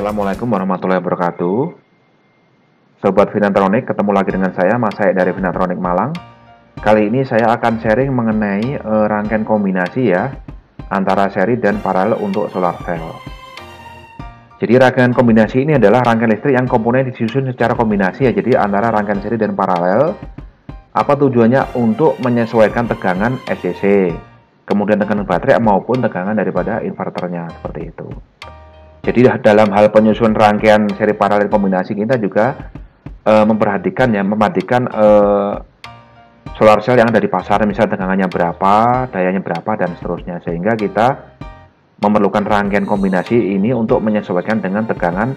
Assalamualaikum warahmatullahi wabarakatuh. Sobat Finatronik, ketemu lagi dengan saya, Mas Said dari Finatronik Malang. Kali ini saya akan sharing mengenai rangkaian kombinasi ya antara seri dan paralel untuk solar cell. Jadi rangkaian kombinasi ini adalah rangkaian listrik yang komponen disusun secara kombinasi ya. Jadi antara rangkaian seri dan paralel. Apa tujuannya? Untuk menyesuaikan tegangan SCC, kemudian tegangan baterai maupun tegangan daripada inverternya, seperti itu. Jadi dalam hal penyusunan rangkaian seri paralel kombinasi kita juga memperhatikan solar cell yang ada di pasar, misalnya tegangannya berapa, dayanya berapa, dan seterusnya. Sehingga kita memerlukan rangkaian kombinasi ini untuk menyesuaikan dengan tegangan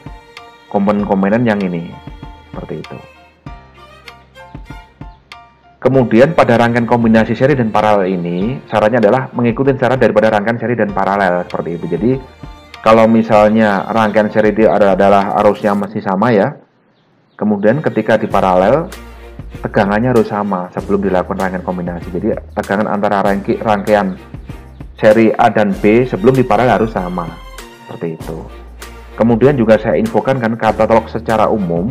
komponen-komponen yang ini, seperti itu. Kemudian pada rangkaian kombinasi seri dan paralel ini, syaratnya adalah mengikuti syarat daripada rangkaian seri dan paralel, seperti itu. Jadi kalau misalnya rangkaian seri adalah arusnya masih sama ya, kemudian ketika di paralel tegangannya harus sama sebelum dilakukan rangkaian kombinasi. Jadi tegangan antara rangkaian seri A dan B sebelum di paralel harus sama, seperti itu. Kemudian juga saya infokan kan katalog secara umum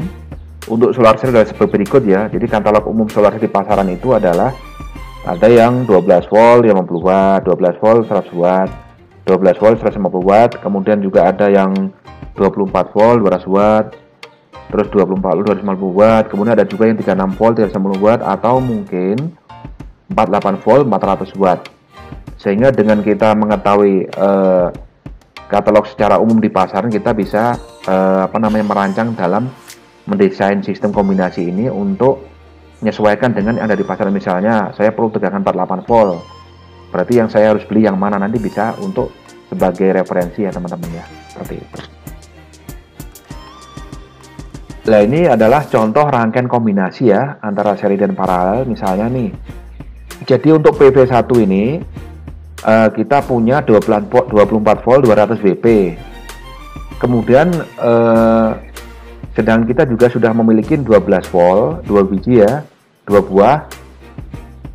untuk solar cell adalah seperti berikut ya. Jadi katalog umum solar cell di pasaran itu adalah ada yang 12 volt 50 watt, 12 volt 100 watt, 12 volt 150 watt, kemudian juga ada yang 24 volt 200 watt, terus 24 volt 250 watt, kemudian ada juga yang 36 volt 350 watt, atau mungkin 48 volt 400 watt. Sehingga dengan kita mengetahui katalog secara umum di pasaran, kita bisa merancang dalam mendesain sistem kombinasi ini untuk menyesuaikan dengan yang ada di pasaran. Misalnya saya perlu tegangan 48 volt, berarti yang saya harus beli yang mana, nanti bisa untuk sebagai referensi ya teman-teman ya, seperti itu. Nah ini adalah contoh rangkaian kombinasi ya antara seri dan paralel. Misalnya nih, jadi untuk PV1 ini kita punya 24 volt 200 Vp. Kemudian sedang kita juga sudah memiliki 12 volt 2 biji ya, 2 buah,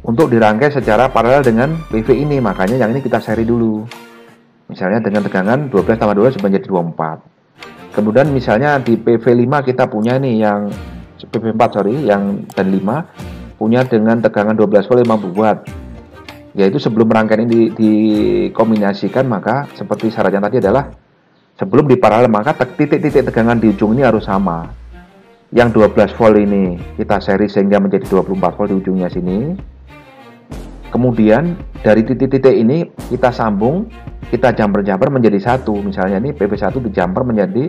untuk dirangkai secara paralel dengan PV ini. Makanya yang ini kita seri dulu. Misalnya dengan tegangan 12 tambah 2 menjadi 24. Kemudian misalnya di PV5 kita punya nih yang PV4 yang dan 5 punya dengan tegangan 12 volt 50 watt. Yaitu sebelum rangkaian ini dikombinasikan, maka seperti syaratnya tadi adalah sebelum di paralel maka titik-titik tegangan di ujung ini harus sama. Yang 12 volt ini kita seri sehingga menjadi 24 volt di ujungnya sini. Kemudian dari titik-titik ini kita sambung, kita jumper menjadi satu. Misalnya ini PV1 dijumper menjadi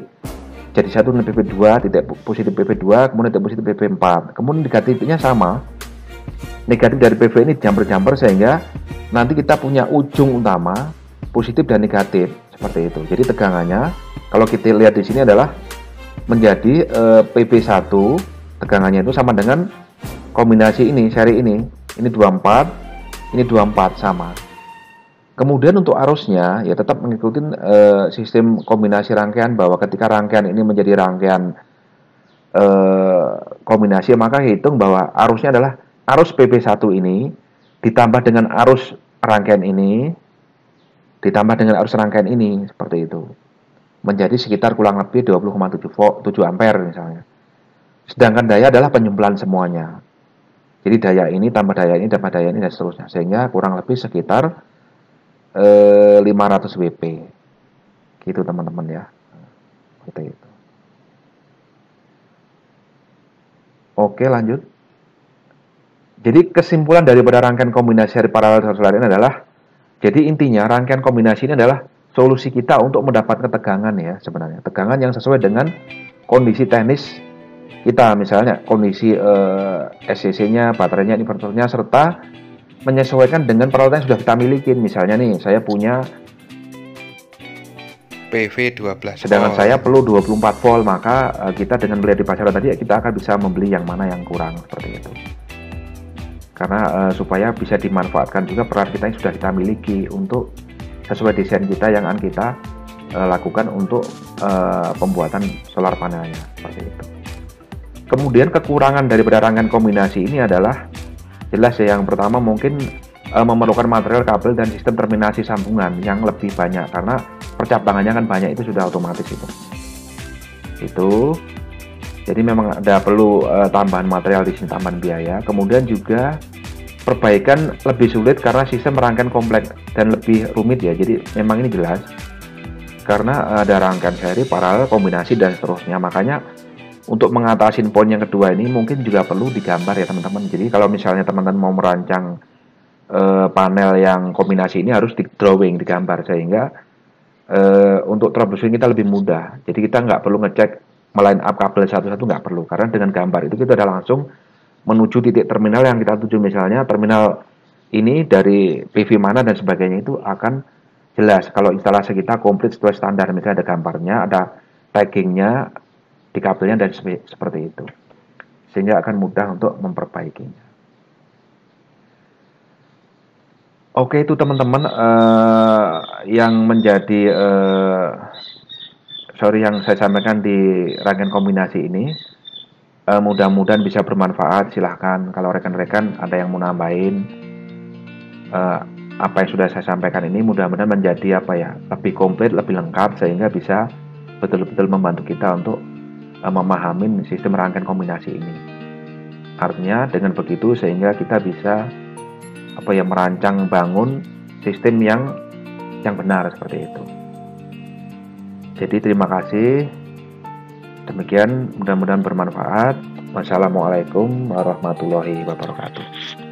satu dengan PV2, titik positif PV2, kemudian titik positif PV4. Kemudian negatifnya sama. Negatif dari PV ini jumper sehingga nanti kita punya ujung utama positif dan negatif, seperti itu. Jadi tegangannya kalau kita lihat di sini adalah menjadi PV1, tegangannya itu sama dengan kombinasi ini, seri ini 24, ini 24 sama. Kemudian untuk arusnya ya tetap mengikuti sistem kombinasi rangkaian, bahwa ketika rangkaian ini menjadi rangkaian kombinasi, maka hitung bahwa arusnya adalah arus PV1 ini ditambah dengan arus rangkaian ini ditambah dengan arus rangkaian ini, seperti itu. Menjadi sekitar kurang lebih 20,7 ampere misalnya. Sedangkan daya adalah penjumlahan semuanya. Jadi daya ini tambah daya ini tambah daya ini dan seterusnya, sehingga kurang lebih sekitar 500 Wp. Gitu teman-teman ya. Seperti itu. Oke, lanjut. Jadi kesimpulan daripada rangkaian kombinasi seri paralel solar ini adalah, jadi intinya rangkaian kombinasi ini adalah solusi kita untuk mendapatkan tegangan ya, sebenarnya tegangan yang sesuai dengan kondisi teknis kita, misalnya kondisi SCC-nya, baterainya, inverternya, serta menyesuaikan dengan peralatan yang sudah kita miliki. Misalnya nih, saya punya PV 12 sedangkan volt. saya perlu 24 volt, maka kita dengan melihat di pasaran tadi kita akan bisa membeli yang mana yang kurang, seperti itu. Karena supaya bisa dimanfaatkan juga peralatan kita yang sudah kita miliki untuk sesuai desain kita yang akan kita lakukan untuk pembuatan solar panelnya, seperti itu. Kemudian kekurangan daripada rangkaian kombinasi ini adalah jelas ya, yang pertama mungkin memerlukan material kabel dan sistem terminasi sambungan yang lebih banyak, karena percabangannya kan banyak, itu sudah otomatis itu. Itu. Jadi memang ada perlu tambahan material di sini, tambahan biaya. Kemudian juga perbaikan lebih sulit karena sistem rangkaian kompleks dan lebih rumit ya. Jadi memang ini jelas karena ada rangkaian seri, paralel, kombinasi dan seterusnya. Makanya untuk mengatasi poin yang kedua ini mungkin juga perlu digambar ya teman-teman. Jadi kalau misalnya teman-teman mau merancang panel yang kombinasi ini harus di drawing, digambar, sehingga untuk troubleshooting kita lebih mudah. Jadi kita nggak perlu ngecek meline up kabel satu-satu, nggak perlu, karena dengan gambar itu kita udah langsung menuju titik terminal yang kita tuju. Misalnya terminal ini dari PV mana dan sebagainya, itu akan jelas kalau instalasi kita komplit sesuai standar. Misalnya ada gambarnya, ada taggingnya di kabelnya dan seperti itu, sehingga akan mudah untuk memperbaikinya. Oke, itu teman-teman yang menjadi yang saya sampaikan di rangkaian kombinasi ini. Mudah-mudahan bisa bermanfaat. Silahkan kalau rekan-rekan ada yang mau nambahin apa yang sudah saya sampaikan ini, mudah-mudahan menjadi lebih komplit, lebih lengkap, sehingga bisa betul-betul membantu kita untuk memahami sistem rangkaian kombinasi ini. Artinya dengan begitu sehingga kita bisa merancang bangun sistem yang benar seperti itu. Jadi terima kasih. Demikian, mudah-mudahan bermanfaat. Wassalamualaikum warahmatullahi wabarakatuh.